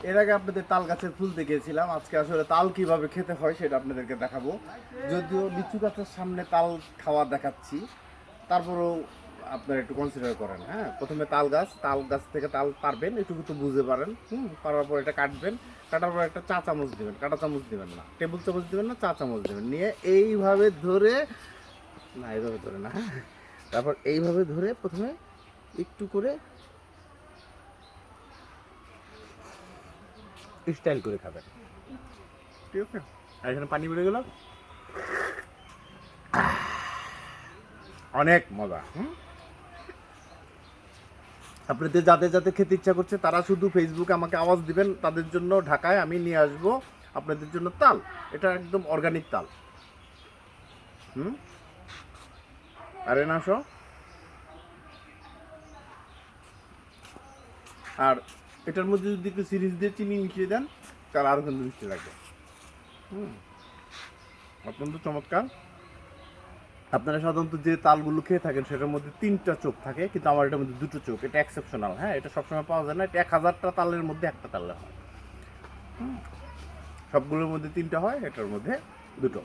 এর আগে আপনাদের তাল গাছের ফুল দেখিয়েছিলাম, আজকে আসলে তাল কিভাবে খেতে হয় সেটা আপনাদেরকে দেখাবো। যদিও লিচু গাছের সামনে তাল খাওয়া দেখাচ্ছি, তারপরেও আপনারা একটু কনসিডার করেন। হ্যাঁ, প্রথমে তাল গাছ থেকে তাল পারবেন, এটুকু তো বুঝতে পারেন। পারার পর এটা কাটবেন, কাটার পর একটা চা চামচ দেবেন, কাঁটা চামচ দেবেন না, টেবিল চামচ দেবেন না, চা চামচ দেবেন, নিয়ে এইভাবে ধরে, না এইভাবে ধরে না, হ্যাঁ, তারপর এইভাবে ধরে প্রথমে একটু করে স্টাইল করে খাবেন, ঠিক আছে? আর এখানে পানি বেড়ে গেল, অনেক মজা। আপনাদের যাদের যাদের খেতে ইচ্ছা করছে তারা শুধু ফেসবুকে আমাকে আওয়াজ দিবেন, তাদের জন্য ঢাকায় আমি নিয়ে আসব আপনাদের জন্য তাল। এটা একদম অর্গানিক তাল। হুম, আরে না শো। আর এটার মধ্যে যদি একটু সিরিজ দিয়ে চিনি মিশিয়ে দেন তাহলে আরও কিন্তু মিষ্টি লাগবে। হুম, অত্যন্ত চমৎকার। আপনারা সাধারণত যে তালগুলো খেয়ে থাকেন সেটার মধ্যে 3টা চোখ থাকে, কিন্তু আমার এটার মধ্যে 2টো চোখ। এটা এক্সেপশনাল। হ্যাঁ, এটা সবসময় পাওয়া যায় না, এটা 1000টা তালের মধ্যে একটা তালে হয়। সবগুলোর মধ্যে 3টা হয়, এটার মধ্যে 2টো।